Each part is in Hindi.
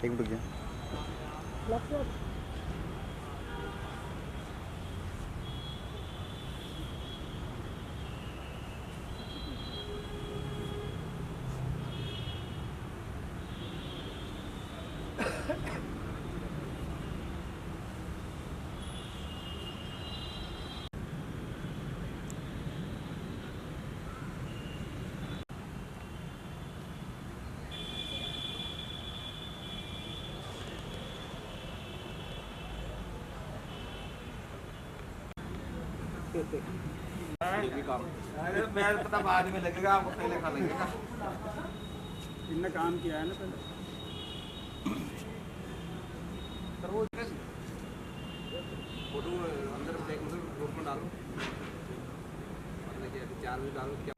एक मिनट गया मैं पता बाद में लगेगा, आपको पहले खा लगेगा। इनने काम किया है ना पहले। फोटो अंदर ग्रुप में डालो, चार में डालो क्या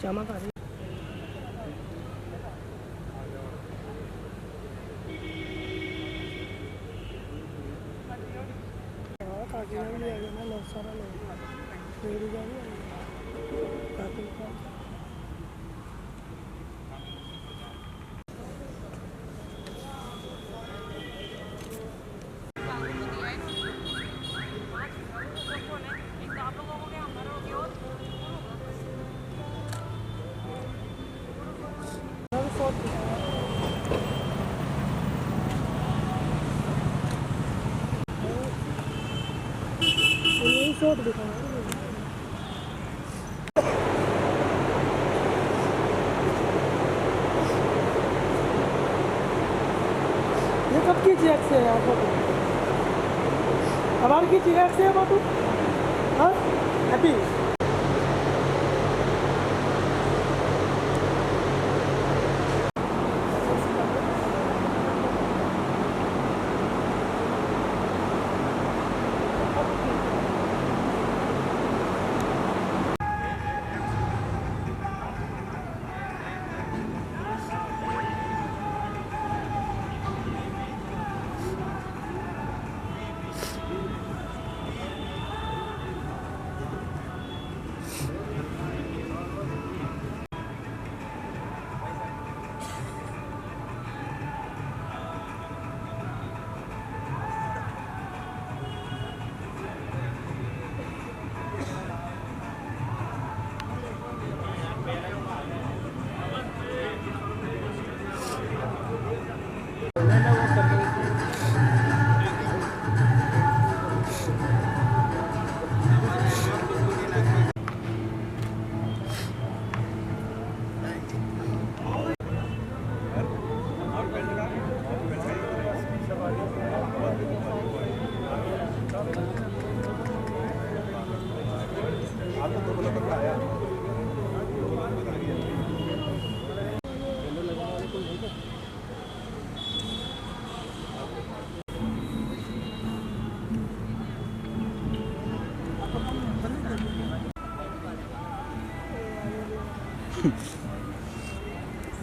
चमक आ रही बहुत सारा लोग शॉट दिखा ये कब की चीज से है आपको? हमारी की चीज से है बाबू? हाँ हैप्पी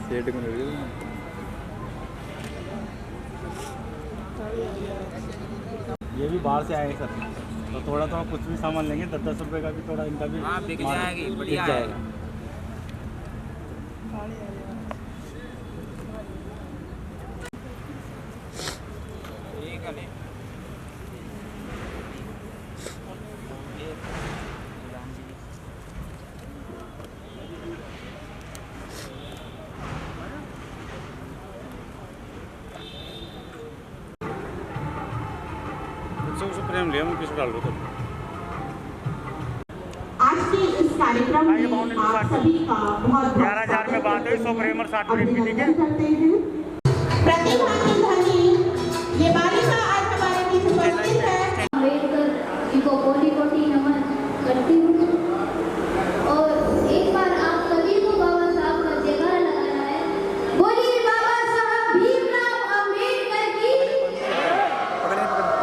सेट को ये भी बाहर से आए सर, तो थोड़ा थोड़ा कुछ भी सामान लेंगे 10-10 रुपए का भी, थोड़ा इनका भी बिक जाएगी, बढ़िया जाएगा। आज के इस कार्यक्रम कार्यक्रम में आप सभी का बहुत 11,000 में बात हुई, 100 प्रेमर 60 मिनट की, ठीक है? करते हैं। प्रतिभागी धनी ये बालिका आज हमारे बीच उपस्थित है। अम्बेडकर जी को कोटि कोटि नमन करती हूँ और एक बार आप सभी को बाबा साहब का जयकारा लगाना है। बोलिए बाबा साहब भीमराव अम्बेडकर की,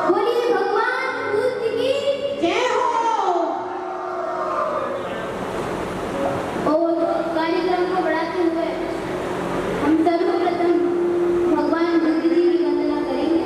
बोलिए भगवान बुद्ध की जय हो। और कार्यक्रम को बढ़ाते हुए हम सर्वप्रथम भगवान बुद्ध जी की वंदना करेंगे।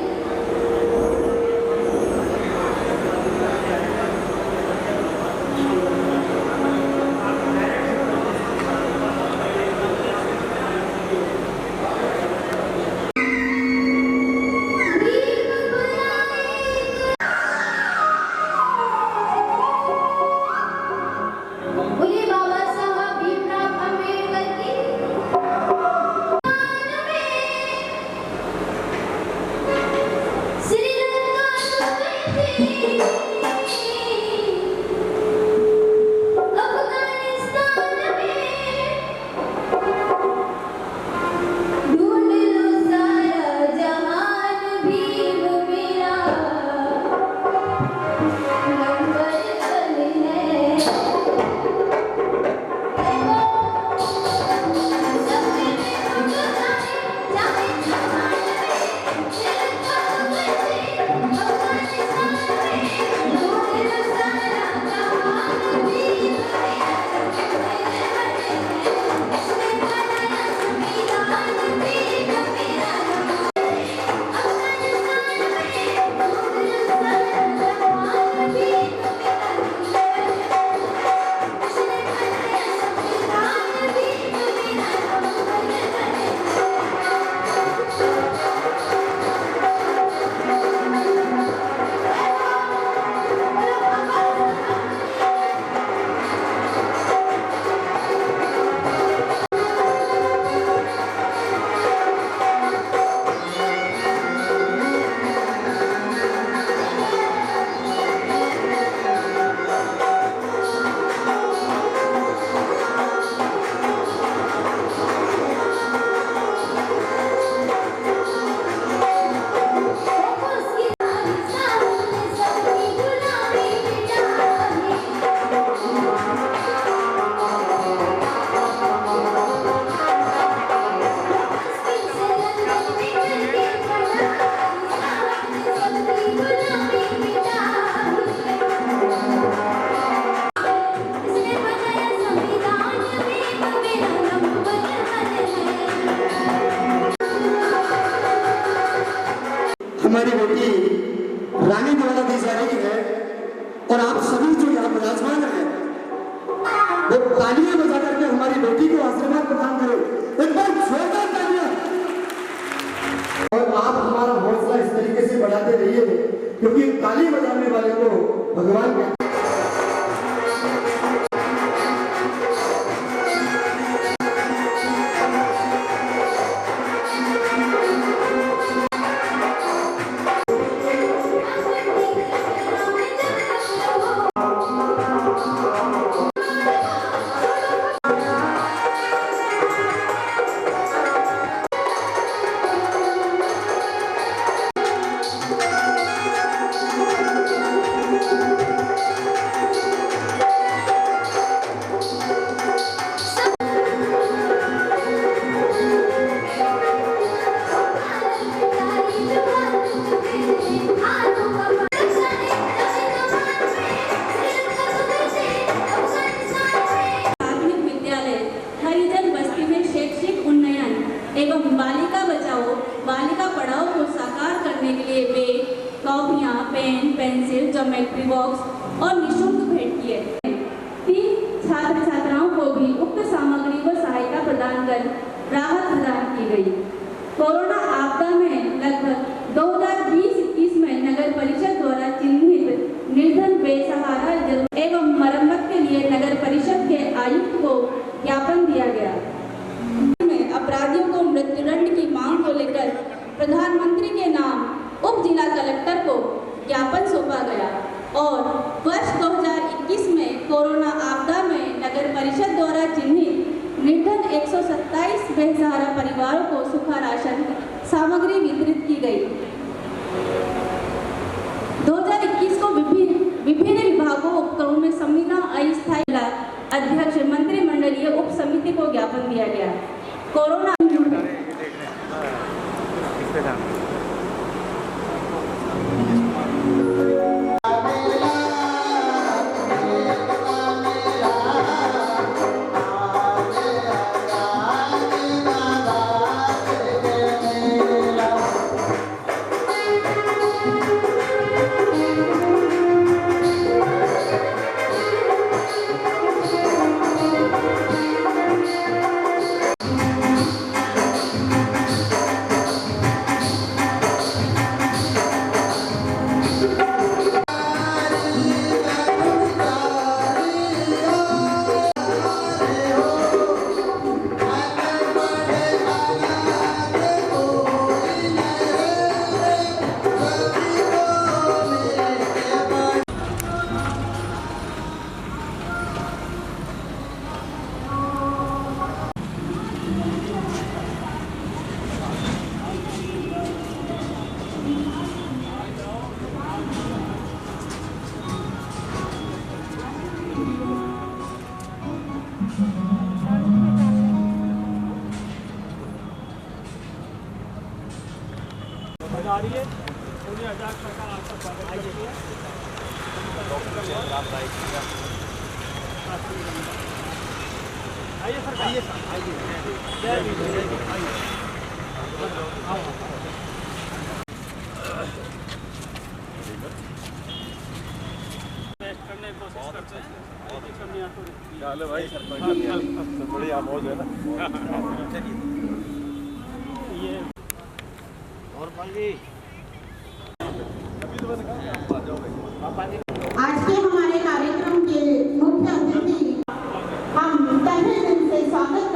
बोलिए बाबा साहब भीमराव अम्बेडकर की। श्रीलंका अफगानिस्तान में ढूंढ लो सारा जहान भीम मेरा नंबर वन है। हमारी बेटी रानी द्वारा दी जा रही है और आप सभी जो यहाँ विराजमान हैं वो तालियां बजा करके हमारी बेटी को आशीर्वाद प्रदान करें। एक बार जोरदार तालियां। और आप हमारा हौसला इस तरीके से बढ़ाते रहिए क्योंकि ताली बजाने वाले को भगवान कहते हैं। एवं बालिका बचाओ बालिका पढ़ाओ को साकार करने के लिए वे कॉपियाँ, पेन, पेंसिल, ज्योमेट्री बॉक्स और निःशुल्क भेंट किए। 3 छात्र छात्राओं को भी उक्त सामग्री व सहायता प्रदान कर राहत प्रदान की गई। कोरोना आपदा में लगभग 2020-21 में नगर परिषद द्वारा चिन्हित निर्धन बेसहारा एवं मरम्मत के लिए नगर परिषद के आयुक्त को ज्ञापन दिया गया। अपराधियों को मृत्युदंड की मांग को लेकर प्रधानमंत्री के नाम उप जिला कलेक्टर को ज्ञापन सौंपा गया और वर्ष 2021 में कोरोना आपदा में नगर चिन्हित निर्धन 127 बेसहारा परिवारों को सूखा राशन सामग्री वितरित की गई। 2021 को विभिन्न विभागों उपक्रमों में संविदा अस्थायी अध्यक्ष मंत्रिमंडलीय उप समिति को ज्ञापन दिया गया। कोरोना बढ़िया मौज है ना। और पाली आज के हमारे कार्यक्रम के मुख्य अतिथि हम तहे दिल से स्वागत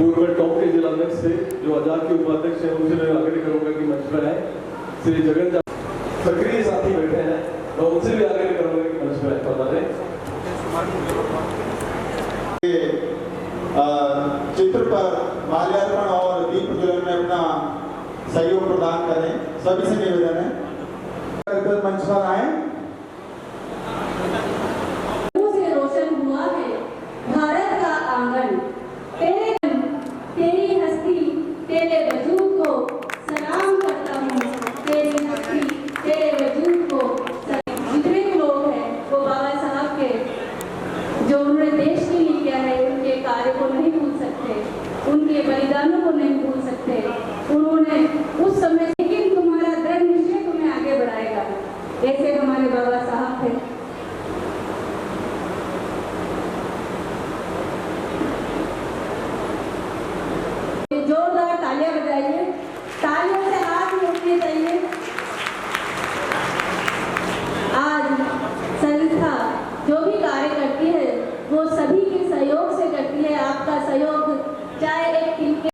पूर्व टॉप के जिला अध्यक्ष थे जो आजाद के उपाध्यक्ष हैं उनसे मैं आग्रह करूंगा कि मंच पर आए। श्री जगन सक्रिय साथी बैठे हैं और उनसे भी आग्रह करूंगा कि मंच पर आए। चित्र पर माल्यार्पण और दीप प्रज्वलन में अपना सहयोग प्रदान करें, सभी से निवेदन है। मंच पर आए। से रोशन हुआ है भारत का आंगन, तेरी हस्ती तेरे वजूद को सलाम करता हूँ, तेरी हस्ती तेरे वजूद को। जितने भी लोग हैं वो बाबा साहब के जो उन्होंने देश के लिए किया है उनके कार्य को नहीं भूल सकते, उनके बलिदानों को नहीं भूल सकते। उन्होंने उस समय, लेकिन तुम्हारा दृढ़ निश्चय तुम्हें आगे बढ़ाएगा, ऐसे हमारे बाबा साहब थे। जोरदार तालियां बजाइए, तालियों से हाथ में उठने चाहिए। आज संस्था जो भी कार्य करती है वो सभी के सहयोग से करती है। आपका सहयोग चाहे एक टीम के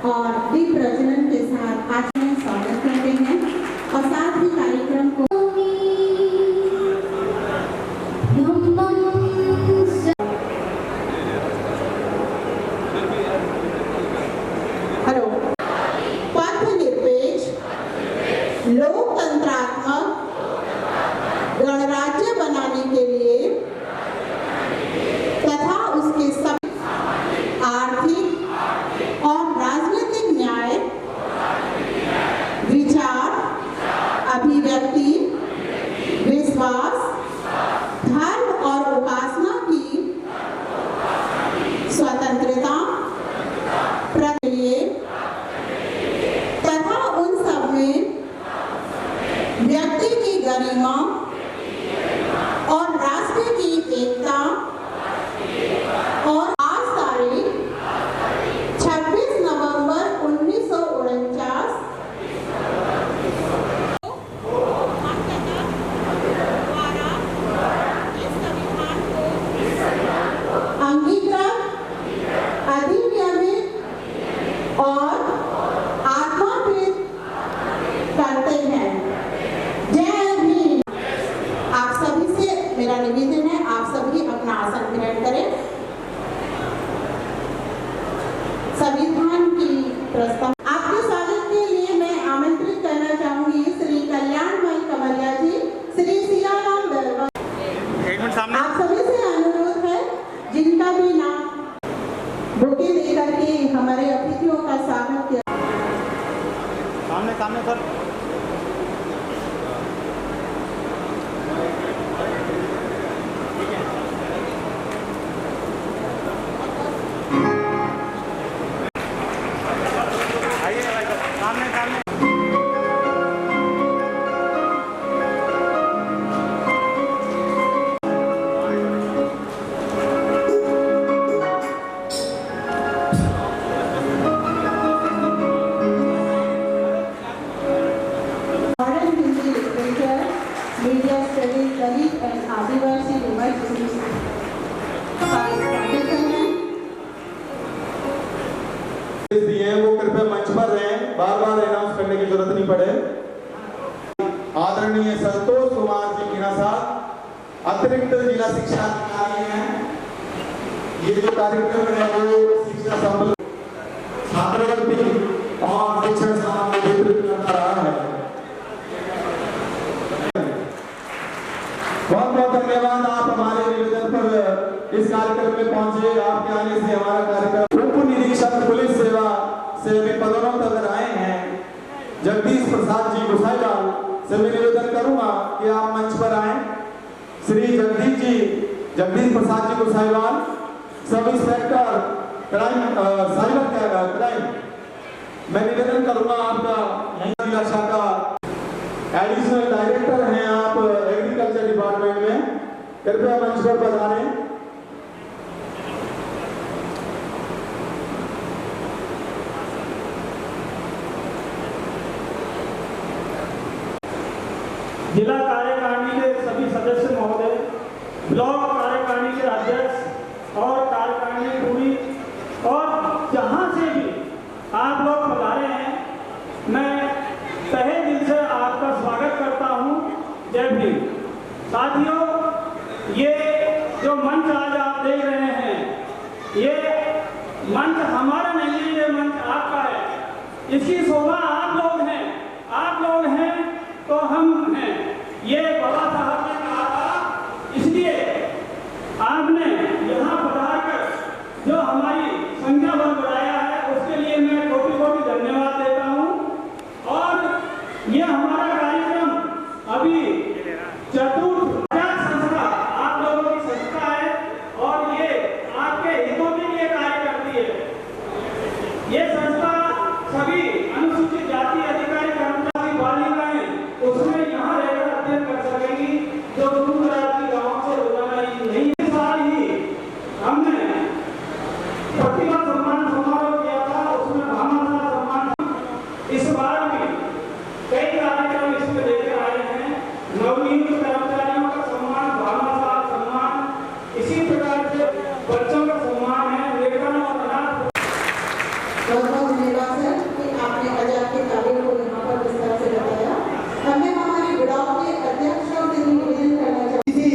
और दीप प्रज्वलन के साथ आज में स्वागत करते हैं और साथ ही कार्यक्रम को हेलो पथ निरपेक्ष लोकतंत्रात्मक गणराज्य बनाने के लिए तथा उसके सब आर्थिक और राजनीतिक न्याय, विचार, अभिव्यक्ति, विश्वास, धर्म और उपासना की स्वतंत्रता प्रक्रिया तथा उन सब में व्यक्ति की गरिमा और राष्ट्र की एकता और आज तारीख 26 नवंबर 1949 अंगीकृत, अधिनियमित और आत्मापित करते हैं। जय भीम। आप सभी से मेरा निवेदन है, आप सभी अपना आसन ग्रहण करें। संविधान की प्रस्ताव आपके स्वागत के लिए मैं आमंत्रित करना चाहूंगी श्री कल्याणमय कमरिया जी, श्री सियाराम दरबार। आप सभी से अनुरोध है जिनका भी नाम बुके देकर के हमारे अतिथियों का स्वागत किया। सामने सामने sir. Media Studies Dalit and Adivasi University दिए वो कृपया मंच पर रहें, बार-बार अनाउंस करने की जरूरत नहीं पड़े। आदरणीय संतोष कुमार जी मीणा साहब अतिरिक्त जिला शिक्षा अधिकारी हैं। ये जो कार्यक्रम है वो शिक्षा संबल छात्रवृत्ति और शिक्षण सामग्री वितरित करता रहा है। बहुत बहुत धन्यवाद, आप हमारे निवेदन पर इस कार्यक्रम में पहुंचे। आपके आने से हमारा कार्यक्रम उप निरीक्षक में पदोन्नत अगर आए हैं जगदीश प्रसाद जी गोसाईवाल से मैं निवेदन करूंगा कि आप मंच पर आए। Shri Jagdish Prasad ji गोसाईवाल, sub inspector crime cyber crime, मैं निवेदन करूंगा आपका यही जिला शाखा एडिशनल डायरेक्टर हैं आप एग्रीकल्चर डिपार्टमेंट में, कृपया मंच पर पधारें। जिला कार्यकारिणी के सभी सदस्य महोदय, ब्लॉक कार्यकारिणी के अध्यक्ष और कार्यकारिणी पूरी, और जहां से भी आप लोग पधारे हैं, मैं तहे दिल से आपका स्वागत करता हूं। जय भीम। साथियों, ये जो मंच आज आप देख रहे हैं, ये मंच हमारा नहीं है, ये मंच आपका है। इसकी शोभा आप लोग हैं, आप लोग हैं तो हम हैं। ये बाबा साहब ने कहा था, इसलिए आपने यहाँ पधार कर जो हमारी संख्या बल बढ़ाया है, उसके लिए मैं कोटि कोटि धन्यवाद देता हूँ। और ये हमारा कार्यक्रम अभी चतुर्थ संस्था, आप लोगों की संस्था है और ये आपके हितों के लिए कार्य करती है। ये संस्था सभी अनुसूचित जाति अधिकारी कर्मचारी बालिकाएं उसमें यहाँ रहकर अध्ययन कर सकेंगी, जो दूर दराज के गाँव से रोजाना नहीं। इस साल ही हमने प्रतिभा सम्मान समारोह किया था, उसमें भामाशाह सम्मान। इस बार भी कई कार्यक्रम इसमें लेकर आए हैं। नवनियुक्त कर्मचारियों का सम्मान, भामाशाह सम्मान, इसी प्रकार से बच्चों का सम्मान है। वेतन और अनाथ बहुत बहुत धन्यवाद सर कि आपने आज आपके कार्य को यहाँ पर विस्तार से बताया। हमें हमारे ब्लॉक के अध्यक्ष और निवेदन करना चाहिए। किसी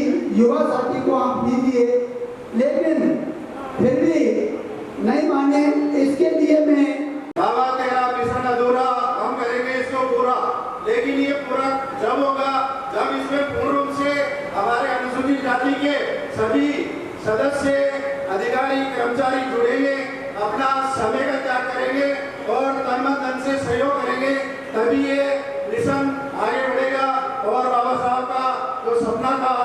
युवा साथी को आप दीजिए, लेकिन फिर भी नहीं माने, इसके लिए मैं बाबा तेरा मिशन अधूरा, हम करेंगे इसको पूरा। लेकिन ये पूरा जब होगा जब इसमें पूर्ण रूप से हमारे अनुसूचित जाति के सभी सदस्य, अधिकारी, कर्मचारी जुड़ेंगे, अपना समय का त्याग करेंगे और तन मन धन से सहयोग करेंगे, तभी ये मिशन आगे बढ़ेगा और बाबा साहब का जो सपना था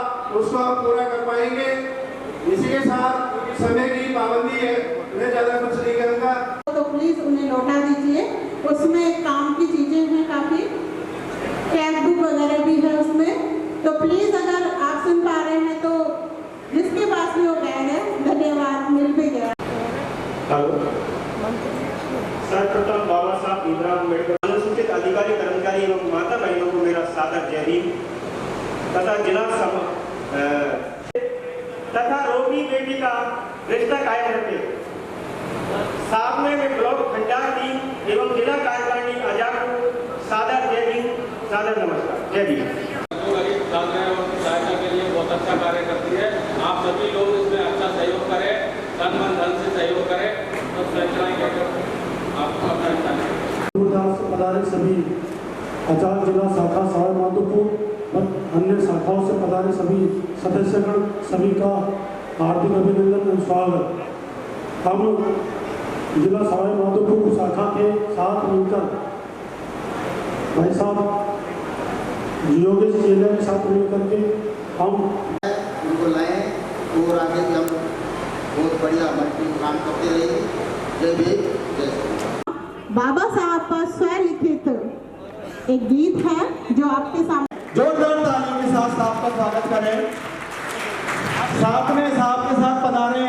उसको हम पूरा कर पाएंगे। इसी के साथ समय की पाबंदी है, मैं ज्यादा कुछ नहीं करूँगा, तो प्लीज उन्हें लौटा दीजिए। उसमें काम की चीजें हैं, काफी कैश बुक वगैरह भी है उसमें, तो प्लीज अगर आप सुन पा रहे हैं तो जिसके पास भी वो बैग है, धन्यवाद, मिल भी गया। सर्वप्रथम बाबा साहब भीमराव अम्बेडकर अनुसूचित अधिकारी कर्मचारी एवं माता बहनों को मेरा सादर जय भीम तथा तथा रोगी बेटी का रिश्ता कायम रखे। साथ में मैं ब्लॉक भंडार टीम एवं जिला कार्यकारिणी आजाद को सादर जय भीम, सादर नमस्कार, जय भीम। गरीब छात्राओं की सहायता के लिए बहुत अच्छा कार्य करती है। आप सभी लोग इसमें अच्छा सहयोग करें, तन मन धन से सहयोग करें, तो संरचनाएं कहकर आपको अपना हिस्सा से पधारे सभी आचार्य जिला शाखा सवाई माधोपुर व अन्य शाखाओं से पधारे सभी सदस्यगण, सभी का हार्दिक अभिनंदन एवं स्वागत। हम जिला सवाई माधोपुर शाखा के साथ मिलकर भाई साहब योगेश चेला के साथ मिलकर के हम उनको लाएं और आगे भी हम बहुत बढ़िया काम करते रहेंगे। जय भीम, जय। बाबा साहब का स्वलिखित एक गीत है जो आपके सामने, जोरदार ताली के साथ आपका स्वागत करें। साथ में साहब के साथ पधारे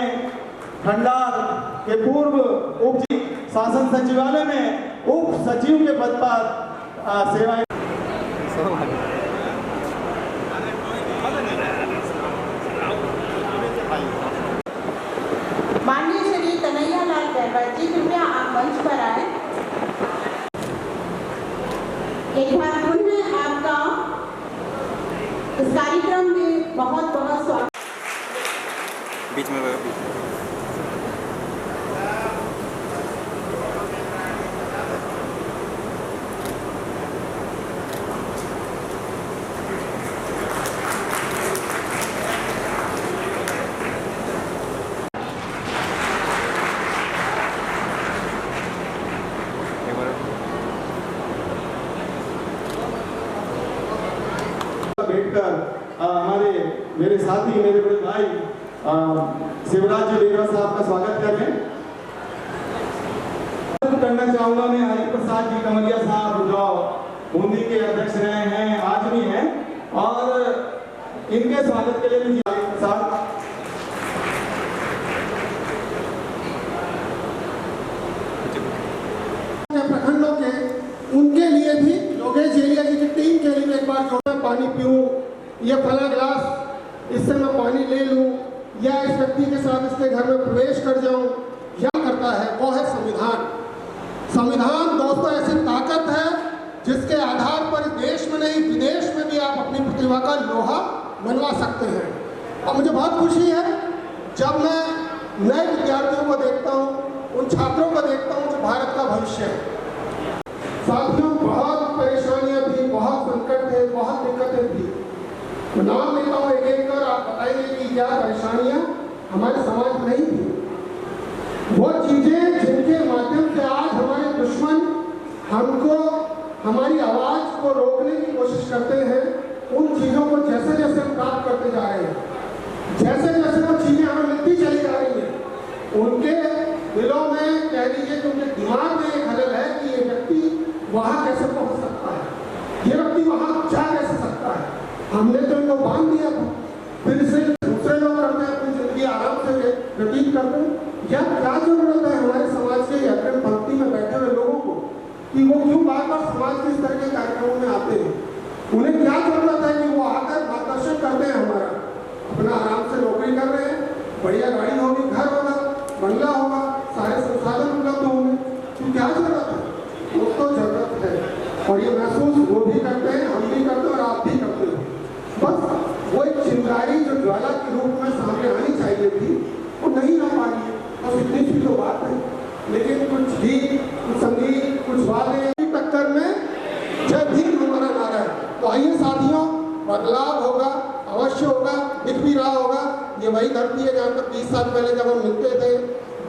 भंडार के पूर्व उप शासन सचिवालय में उप सचिव के पद पर सेवाएं। माननीय श्री कन्हैया लाल गहलोत जी, कृपया आप मंच पर आए। एक बार पुनः आपका इस कार्यक्रम में बहुत बहुत स्वागत। बीच में एक बार बैठकर हमारे मेरे साथी मेरे बड़े भाई शिवराज जी डेगरा साहब का स्वागत कर रहे हैं। करना चाहूंगा मैं हरि प्रसाद जी कमरिया साहब जो बूंदी के अध्यक्ष रहे हैं आज भी हैं, और इनके स्वागत के लिए भी हरि प्रसाद प्रखंडों के उनके लिए भी योगेश जेलिया जी की टीम के लिए एक बार जो पानी पीऊं, या फला गिलास इससे मैं पानी ले लूं, या इस व्यक्ति के साथ इसके घर में प्रवेश कर जाऊं, क्या करता है वो है संविधान। संविधान दोस्तों ऐसी ताकत है जिसके आधार पर देश में नहीं विदेश में भी आप अपनी प्रतिभा का लोहा मनवा सकते हैं। और मुझे बहुत खुशी है जब मैं नए विद्यार्थियों को देखता हूँ, उन छात्रों को देखता हूँ जो भारत का भविष्य है। साथियों, बहुत परेशानियां थी, बहुत संकट थे, बहुत दिक्कतें थी। मैं नाम लेता हूँ एक एक कर, आप बताइए कि क्या परेशानियां हमारे समाज में नहीं थी। वो चीजें जिनके माध्यम से आज हमारे दुश्मन हमको हमारी आवाज को रोकने की कोशिश करते हैं, उन चीजों को जैसे जैसे हम प्राप्त करते जा रहे हैं, जैसे जैसे वो चीजें हमें मिलती चली जा रही हैं, उनके दिलों में कह लीजिए कि उनके दिमाग में एक खलल है कि ये व्यक्ति वहां कैसे पहुंच सकता है, ये व्यक्ति वहां जा कैसे सकता है। हमने तो इनको बांध दिया था, फिर से दूसरे लोग करते हैं, अपनी जिंदगी आराम से व्यतीत करते हैं। या क्या जरूरत है हमारे समाज के अग्रिम पंक्ति में बैठे हुए लोगों को कि वो क्यों बार बार समाज के इस तरह के कार्यक्रमों में आते हैं? उन्हें क्या जरूरत है कि वो आकर मार्गदर्शन करते हैं हमारा, अपना आराम से नौकरी कर रहे हैं, बढ़िया गाड़ी होगी, घर होगा, बंगला होगा, सारे संसाधन उपलब्ध होंगे, तो क्या जरूरत है? वो तो जरूरत है, और ये महसूस वो भी करते हैं, हम भी करते हैं, और आप भी करते हो। बस वो एक चिंगारी जो ज्वाला के रूप में सामने आनी चाहिए थी, वो नहीं आ पा रही है। बस इतनी सी तो बात है। लेकिन कुछ गीत, कुछ संगीत, कुछ वादे टक्कर में जय भीम हमारा नारा है। तो आइए साथियों, बदलाव होगा, अवश्य होगा, दिख भी रहा होगा। ये वही धरती है जहाँ तक 20 साल पहले जब हम मिलते थे,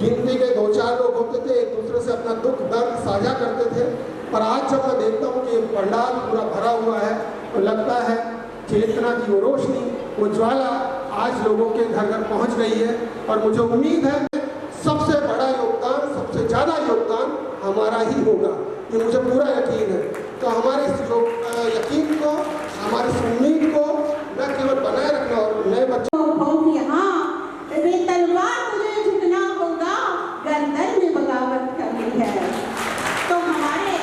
गिनती के 2-4 लोग होते थे, एक दूसरे से अपना दुख दर्द साझा करते थे। पर आज जब मैं देखता हूँ कि पंडाल पूरा भरा हुआ है, तो लगता है चेतना की वो रोशनी, वो ज्वाला आज लोगों के घर घर पहुँच गई है। और मुझे उम्मीद है सबसे बड़ा योगदान, सबसे ज़्यादा योगदान हमारा ही होगा, ये मुझे पूरा यकीन है। तो हमारे इस यकीन को, हमारी इस उम्मीद को न केवल बनाए रखना और नए बच्चों तलवार मुझे झुकना होगा, गर्दन में बगावत करनी है। तो हमारे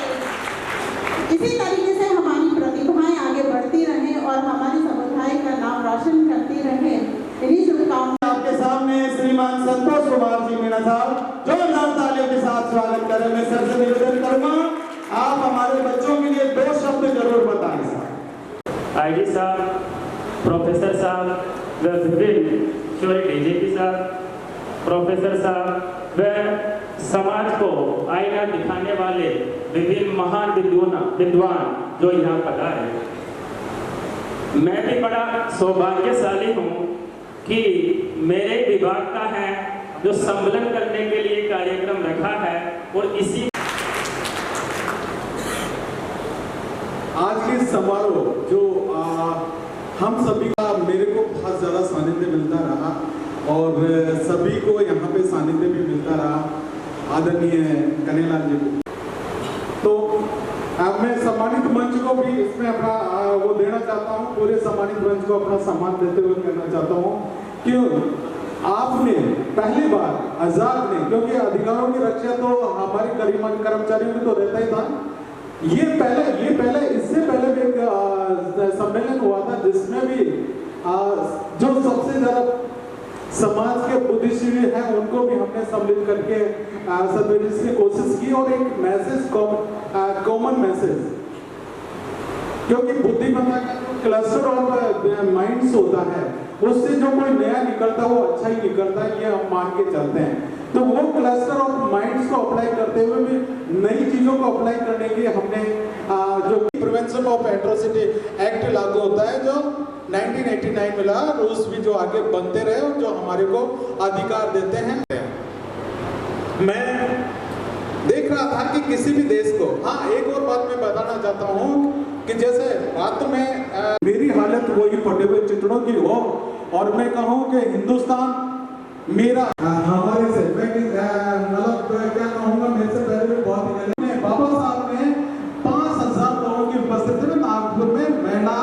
इसी तरीके से हमारी प्रतिभाएं आगे बढ़ती रहें और हमारी समुदाय का नाम रोशन करती रहें, यही शुभकामनाएं। आपके सामने श्रीमान संतोष कुमार जी मीणा साहब जोरदार तालियों के साथ स्वागत करें। मैं सर से निवेदन करूंगा, आप हमारे बच्चों के लिए 2 शब्द जरूर बताएं साहब। आईडी साहब, प्रोफेसर साहब व विभिन्न डीजीपी साहब, प्रोफेसर साहब व समाज को आईना दिखाने वाले विभिन्न महान विद्वान जो यहाँ पधारे हैं। मैं भी बड़ा सौभाग्यशाली हूँ कि मेरे विभाग का है जो सम्मेलन करने के लिए कार्यक्रम रखा है, और इसी आज के समारोह जो हम सभी का मेरे को बहुत ज़्यादा सानिध्य मिलता रहा, और सभी को यहाँ पे सानिध्य भी मिलता रहा, आदरणीय कन्हैयालाल जी को। तो मैं सम्मानित मंच को भी इसमें अपना वो देना चाहता हूँ, पूरे सम्मानित मंच को अपना सम्मान देते हुए कहना चाहता हूँ कि आपने पहली बार आजाद ने, क्योंकि अधिकारों की रक्षा तो हमारे गरीब कर्मचारियों में तो रहता ही था, ये पहले इससे पहले भी एक सम्मेलन हुआ था जिसमें भी जो सबसे ज्यादा समाज के बुद्धिजीवी हैं उनको भी हमने सम्मिलित करके संवेदन की कोशिश की, और एक मैसेज कॉमन मैसेज, क्योंकि बुद्धिमत्ता का क्लस्टर ऑफ माइंड्स होता है, उससे जो कोई नया निकलता है वो अच्छा ही निकलता है, ये हम मान के चलते हैं। तो वो क्लस्टर ऑफ माइंड्स को अप्लाई करते हुए भी नई चीजों को अप्लाई करने के लिए हमने जो प्रिवेंशन ऑफ एट्रोसिटी एक्ट लागू होता है जो 1989 मिला, रूल्स भी जो आगे बनते रहे और जो हमारे को अधिकार देते हैं। मैं देख रहा था कि किसी भी देश को, हाँ एक और बात मैं बताना चाहता हूँ कि जैसे बात में मेरी हालत वही पटे हुए चित्रों की हो और मैं कहूँ कि हिंदुस्तान मेरा हमारे से मैं मतलब क्या कहूँगा, मेरे से पहले भी बहुत ही बाबा साहब ने 5000 लोगों की उपस्थिति में नागपुर में महिला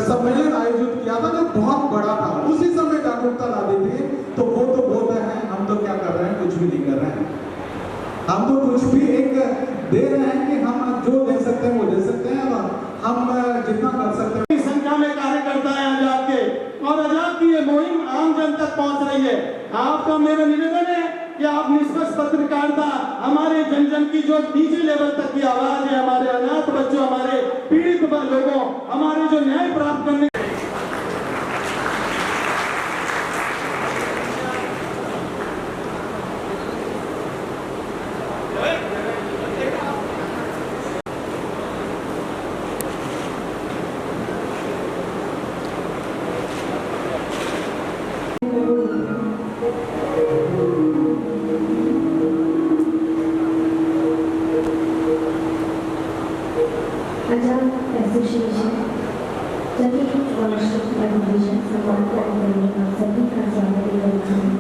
सम्मेलन आयोजित किया था जो बहुत बड़ा था। उसी समय जागरूकता ला दी थी। तो वो तो बोलते हैं, हम तो क्या कर रहे हैं, कुछ भी नहीं कर रहे हैं। हम तो कुछ भी एक दे रहे हैं कि हम जो दे सकते हैं वो दे सकते हैं और हम जितना कर सकते हैं। संख्या में कार्यकर्ता है आजाद के, और आजाद की ये मुहिम आम जन तक पहुंच रही है। आपका मेरा निवेदन है कि आप निष्पक्ष पत्रकारिता, हमारे जन जन की जो नीचे लेवल तक की आवाज है, हमारे अनाथ बच्चों, हमारे पीड़ित लोगों, हमारे जो न्याय प्राप्त करने आजाद एसोसिएशन सभी वार्षिक अधिवेशन समाप्त करने का सभी का स्वागत करता हूं।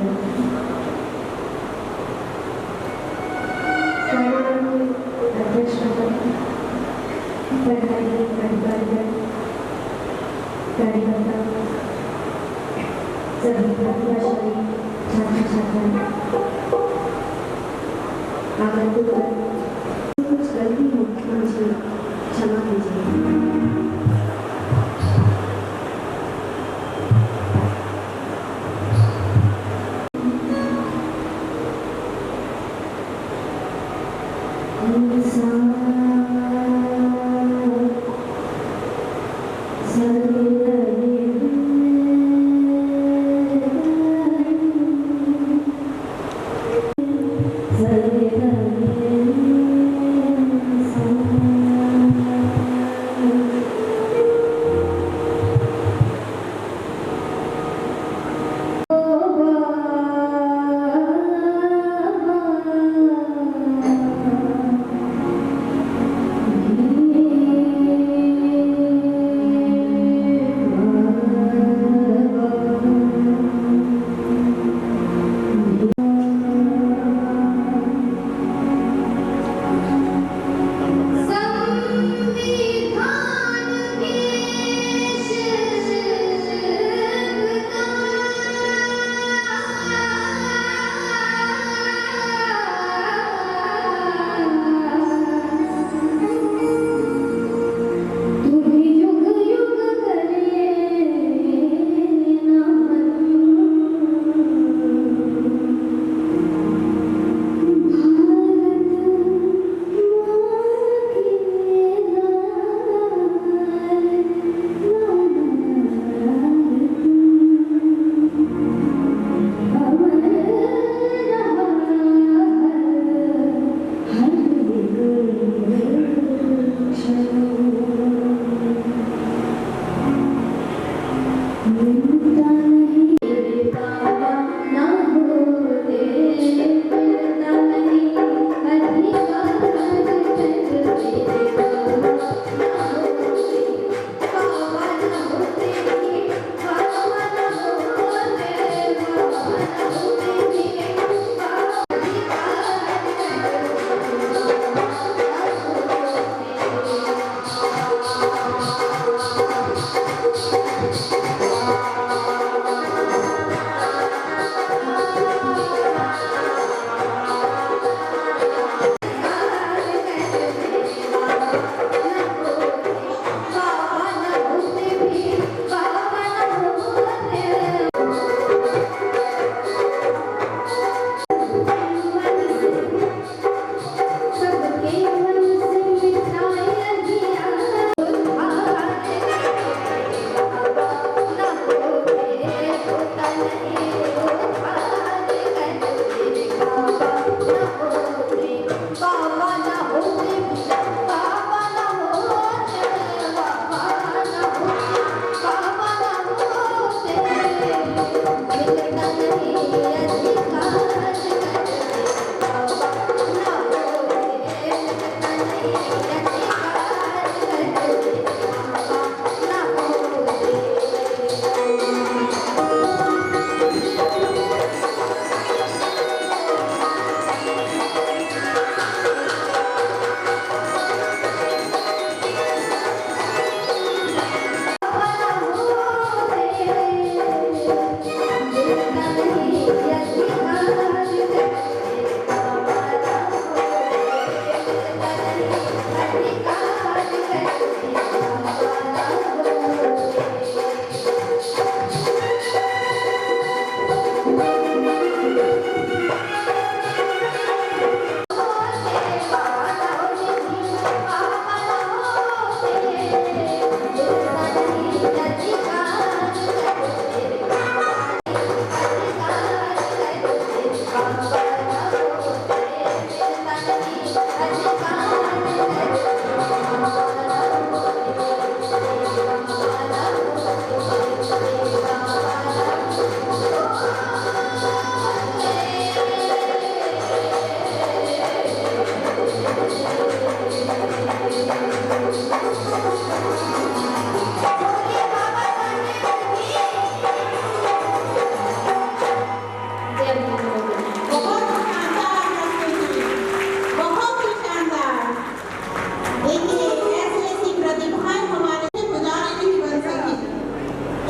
कार्यक्रम अध्यक्ष पदाधिकारी कार्यकर्ता सभी प्रतिभाशाली छात्र छात्राएं आगंतुक कुछ गलती हो मुझे क्षमा कीजिए।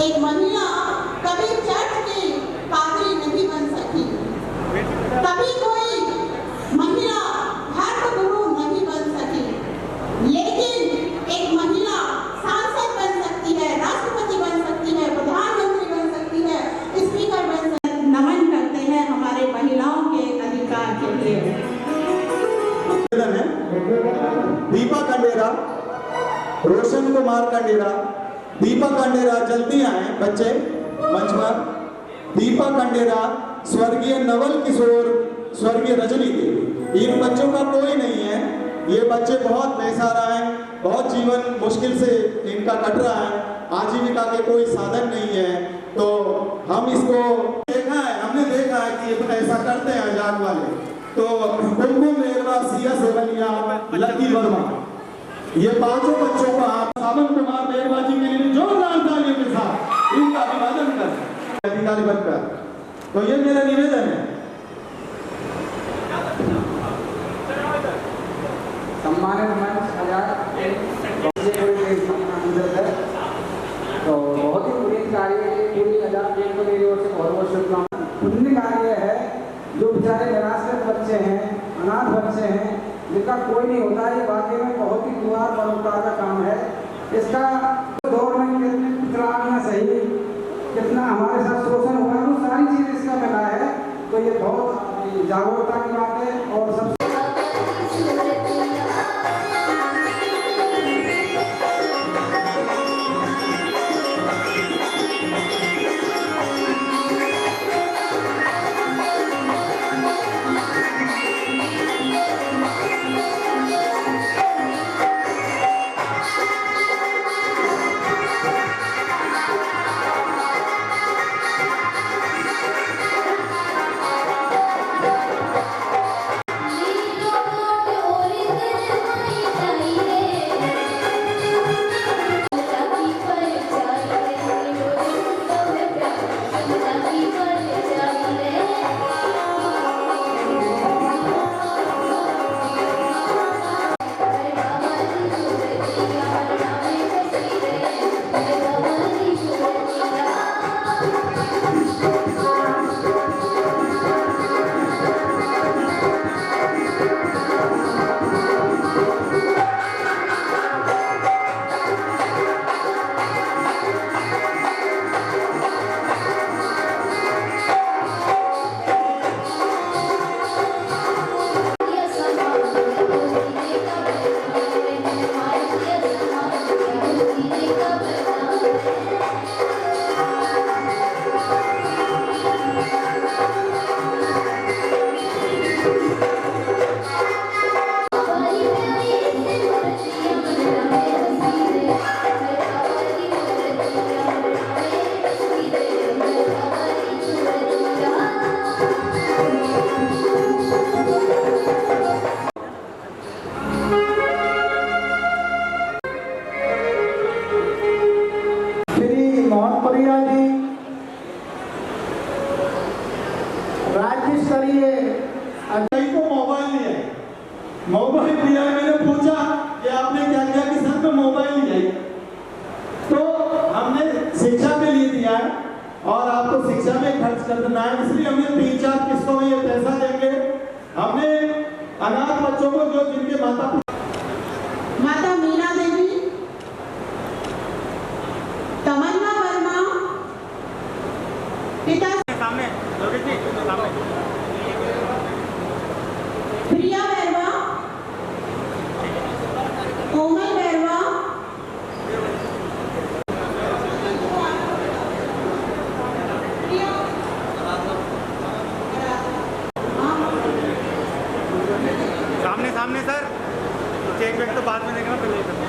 एक महिला कभी चर्च की पादरी नहीं बन सकी, कभी कोई महिला धर्म गुरु नहीं बन सकी, लेकिन एक महिला सांसद बन सकती है, राष्ट्रपति बन सकती है, प्रधानमंत्री बन सकती है, स्पीकर बन सकती है। नमन करते हैं हमारे महिलाओं के अधिकार के लिए। दीपा कंडेरा, रोशन कुमार कंडेरा, दीपा कंडेरा जल्दी आए बच्चे मंच पर। दीपा कंडेरा, स्वर्गीय नवल किशोर, स्वर्गीय रजनी देवी, इन बच्चों का कोई नहीं है। ये बच्चे बहुत बेसहारा हैं, बहुत जीवन मुश्किल से इनका कट रहा है, आजीविका के कोई साधन नहीं है। तो हम इसको देखा है, हमने देखा है कि ये ऐसा करते हैं आजाद वाले। तो कुमकुम मेहरा, सिया सेवलिया, लकी वर्मा, ये पांचों बच्चों को आप सावन कुमार मेहरबा जी के लिए जोरदार तालियों के साथ इनका अभिवादन कर अधिकारी बनकर। तो ये मेरा निवेदन है। सम्मानित मंच आजाद तो बहुत ही पुण्य कार्य है, पूरी आजाद टीम को मेरी ओर से बहुत बहुत शुभकामनाएं। पुण्य कार्य है, जो बेचारे निराश्रित बच्चे हैं, अनाथ बच्चे हैं, जिनका कोई नहीं होता, ये वाकई में बहुत ही दुआ परोपकार का काम है। इसका दौर में कितना आना सही, कितना हमारे साथ शोषण हुआ, वो सारी चीज़ इसका मिला है। तो ये बहुत जागरूकता की बात है। और सबसे राज्य स्तरीय को मोबाइल दिया है, मोबाइल दिया है। मैंने पूछा कि आपने क्या किया कि सर में मोबाइल दिया है। तो हमने शिक्षा के लिए दिया है और आपको शिक्षा में खर्च करना है, इसलिए हमने 3-4 किस्तों में ये पैसा देंगे। हमने अनाथ बच्चों को जो जिनके माता मीना देवी, तमन्ना वर्मा, पिता सामने प्रिया बैरवा, कोमल बैरवा, सामने सामने सर, चेक वेक तो बाद में देंगे, पहले ही करना।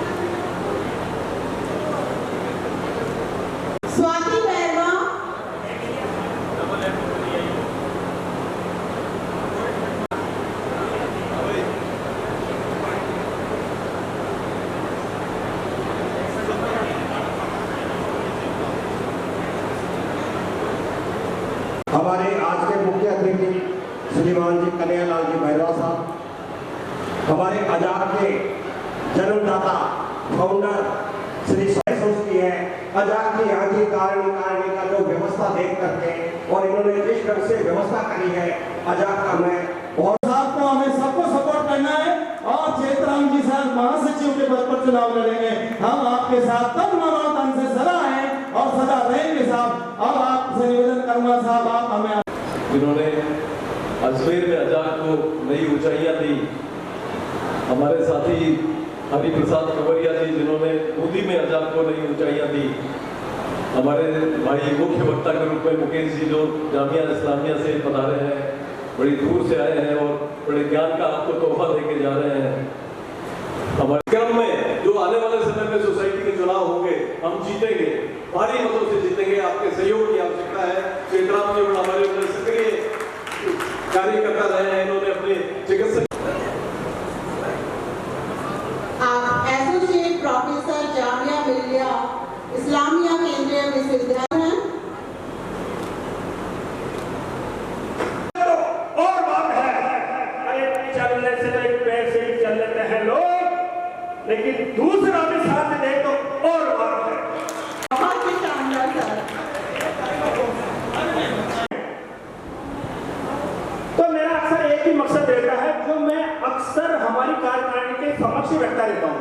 स्वाति बैरवा, हमारे आज के मुख्य अतिथि श्रीमान जी कन्हैयालाल जी बैरवा साहब, हमारे आजाद के जन्मदाता फाउंडर श्री महसूस की है आजाद की यहाँ की कारणी का जो व्यवस्था देख करके और इन्होंने जिस ढंग से व्यवस्था करी है आजाद का मैं बहुत आपको हमें सबको सपोर्ट करना है और चेतराम जी साहब महासचिव के पद पर चुनाव लड़ेंगे। हम आपके साथ तन मन और तन से सदा हैं और सदा रहेंगे साहब। अब आपसे निवेदन करूंगा साहब, आप हमें जिन्होंने अजमेर में आजाद को नई ऊंचाइयां दी, हमारे साथी हरि प्रसाद कंवरिया जी जिन्होंने बूंदी में आजाद को नई ऊंचाइयां दी, हमारे भाई मुख्य वक्ता के रूप में मुकेश जी जो जामिया इस्लामिया से पधारे हैं, बड़ी दूर से आए हैं और बड़े ज्ञान का आपको तोहफा देके जा रहे हैं। हमारे क्रम में जो आने वाले समय में सोसाइटी के चुनाव होंगे हम जीतेंगे, भारी मतों से जीतेंगे। आपके सहयोग की आवश्यकता है। चेतराम जी हमारे सक्रिय कार्यकर्ता रहे हैं, इन्होंने अपने चिकित्सक एसोसिएट प्रोफेसर जामिया मिलिया इस्लामिया केंद्रीय विश्वविद्यालय हैं। और बात है, अरे चलने से तो एक पैर से ही चल लेते हैं लोग, लेकिन दूसरा भी साथ दे तो और बात है। बहुत ही शानदार सर। तो मेरा अक्सर एक ही मकसद रहता है जो मैं अक्सर हमारी कार्यकारिणी के समक्ष रखता रहता हूँ।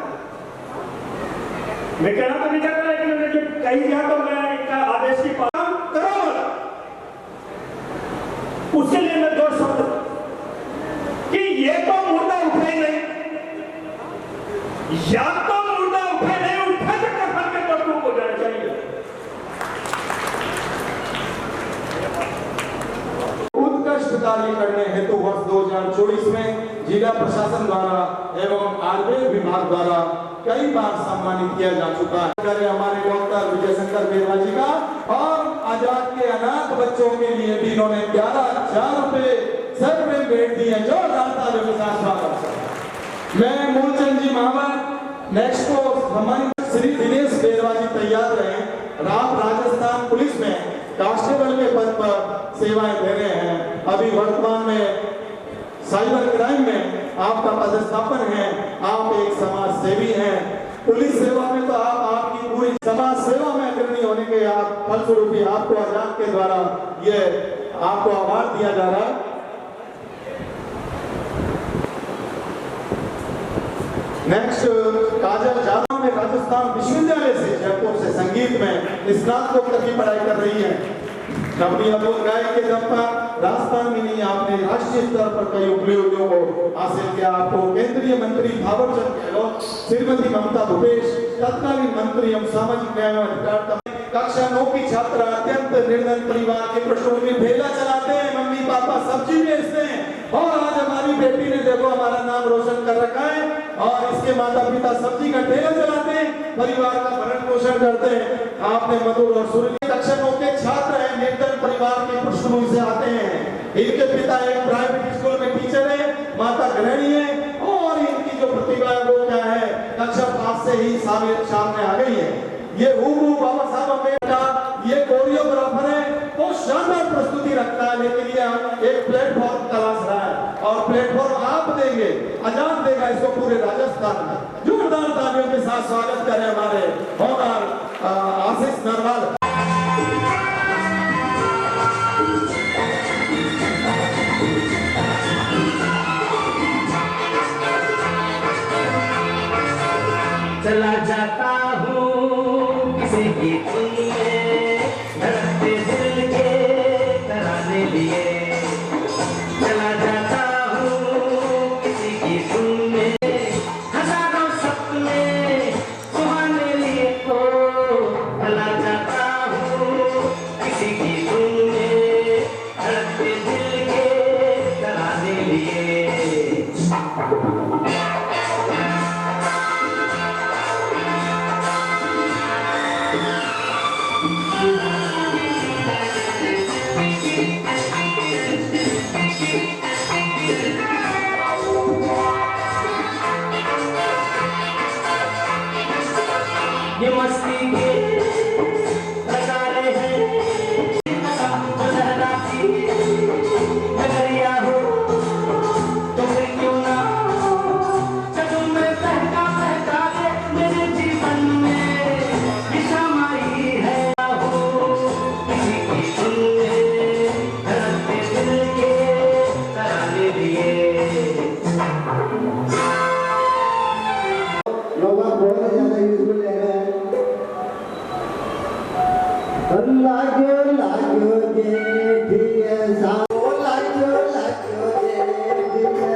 मैं कहना तो नहीं चाहता, लेकिन मैंने जब कही दिया तो मैं इनका आदेश की पालन करूंगा। उसके लिए मैं दो शब्द कि ये तो मुर्दा उठे ही नहीं, या तो मुर्दा उठे नहीं, उठे तो कफन के टोटू को जाना चाहिए। उत्कृष्ट कार्य करने हेतु वर्ष 2024 में जिला प्रशासन द्वारा एवं आयुर्वेद विभाग द्वारा कई बार सम्मानित किया जा चुका है। हमारे डॉक्टर विजय शंकर बेरवा जी का और आजाद के अनाथ बच्चों के लिए भी इन्होंने 11,000 रुपए सर में भेंट दिए। जोरदार तालियों के साथ स्वागत। मैं मूलचंद जी महावर नेक्स्ट को हमारे श्री दिनेश बेरवा जी तैयार रहे। आप राजस्थान पुलिस में कांस्टेबल के पद पर सेवाएं दे रहे हैं। अभी वर्तमान में साइबर क्राइम में आपका पदस्थापन है। आप एक समाज सेवी हैं। पुलिस सेवा में तो आप आपकी पूरी समाज सेवा में अग्रणी होने के आप फलस्वरूप आपको आजाद के द्वारा ये आपको अवार्ड दिया जा रहा है। नेक्स्ट काजल जादव में राजस्थान विश्वविद्यालय से जयपुर से संगीत में स्नातकोत्तर की पढ़ाई कर रही है। गाय के दम पर राजस्थान में नहीं, आपने राष्ट्रीय स्तर पर कई उपलब्धियों को हासिल किया। आपको केंद्रीय मंत्री थावरचंद गहलोत, श्रीमती ममता भूपेश, तत्कालीन मंत्री एवं सामाजिक न्याय एवं अधिकारिता, कक्षा 9 की छात्रा, अत्यंत निर्धन परिवार के पृष्ठभूमि में ठेला चलाते हैं, मम्मी पापा सब्जी बेचते हैं और आज हमारी बेटी ने देखो हमारा नाम रोशन कर रखा है और इसके माता पिता सब्जी का ठेला चलाते हैं, परिवार का भरण पोषण करते हैं। आपने मधुर और सुरीली कक्षा 9 के छात्र हैं, निर्धन परिवार के पृष्ठभूमि से आते हैं। इनके पिता एक प्राइवेट स्कूल में टीचर है, माता गृहिणी है और इनकी जो प्रतिभा है वो क्या है, कक्षा 5 से ही सामने आ गई है। ये बाबा साहब अम्बेडकर ये कोरियोग्राफर है, वो शानदार प्रस्तुति रखता है, लेकिन ये एक प्लेटफॉर्म तलाश रहा है और प्लेटफॉर्म आप देंगे, आजाद देगा इसको पूरे राजस्थान में। जोरदार तालियों के साथ स्वागत करें हमारे होनहार आशीष नरवाल। चला जाता हूँ किसी की धुन में, धड़कते दिल के तराने लिए। चला जाता हूँ किसी की धुन में, हजारों सपने सुहाने लिए को। चला जाता हूँ किसी की धुन में, धड़कते दिल के तराने लिए। ये मस्ती के नजारे हैं जो लहराती नगरिया हो तो फिर क्यों ना चलूं मैं बहका बहका के मेरे जीवन में दिशा माई है हो किसी की धुन में धड़कते दिल के तराने दिए लोग बहुत ज्यादा यूजफुल है लागो लागो जे दिए सा लागो लागो जे दिए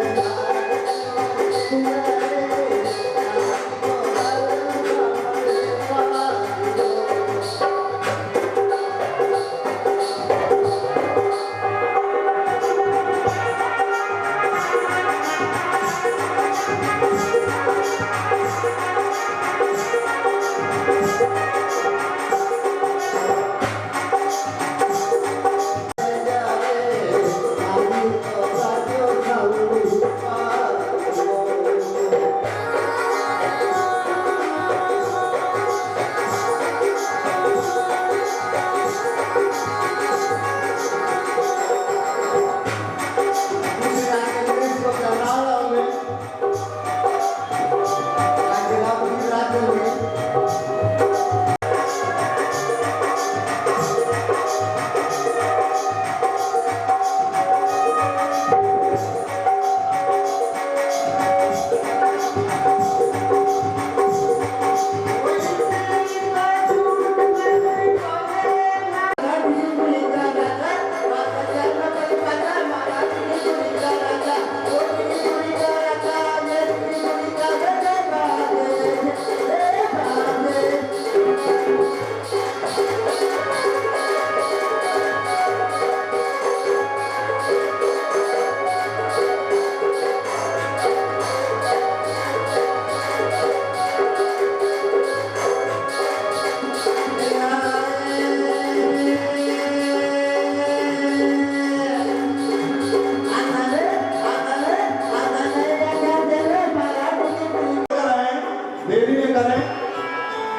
देरी न करें,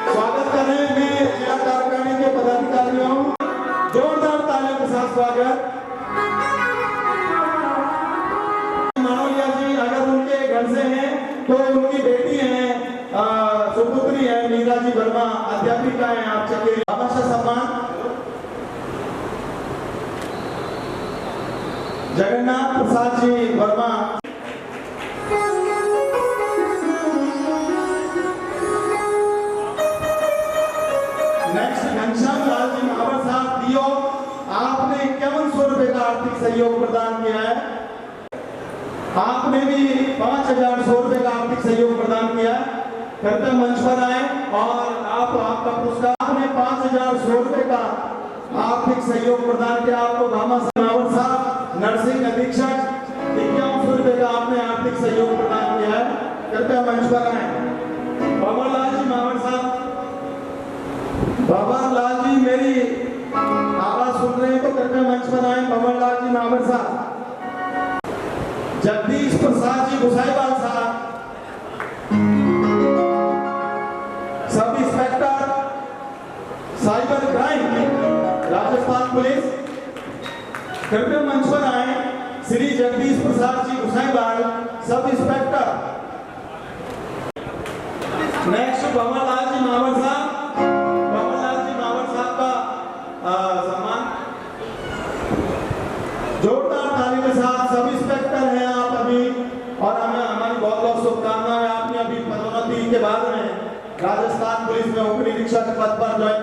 स्वागत करें मैं जिला कार्यकारिणी के पदाधिकारियों, जोरदार तालियों के साथ स्वागत। मानवलिया जी अगर उनके घर से हैं तो उनकी बेटी है सुपुत्री है मीरा जी वर्मा, अध्यापिका है आप चकेरी, अवश्य सम्मान। जगन्नाथ प्रसाद जी वर्मा, नेक्स्ट घनश्याम लाल जी महावर साहब दियो, आपने 5100 रुपए का आर्थिक सहयोग प्रदान किया है। आपने भी 5100 रुपए का आर्थिक सहयोग प्रदान किया है। कृपया मंच पर आए और आपका पुरस्कार, आपने 5100 रुपए का आर्थिक सहयोग प्रदान किया। आपको भामा समावर साहब नर्सिंग अधीक्षक 5100 रुपए का आपने आर्थिक सहयोग प्रदान किया है। कृपया मंच पर आए। बाबरलाल जी महावर साहब, बाबरलाल जी मेरी आवाज सुन रहे हैं तो कृपया मंच पर आए। बाबरलाल जी महावर साहब, जगदीश प्रसाद जी गुसाईवाल साहब, sub inspector cyber crime Rajasthan police, कृपया मंच पर आए। Shri Jagdish Prasad ji गुसाईवाल, sub inspector. Next बाबरलाल जी महावर साहब, सम्मान जोरदार ताली के साथ। सब इंस्पेक्टर हैं आप अभी, और हमें हमारी बहुत बहुत शुभकामनाएं। आपने अभी पदोन्नति के बाद में राजस्थान पुलिस में उप निरीक्षक पद पर ज्वाइन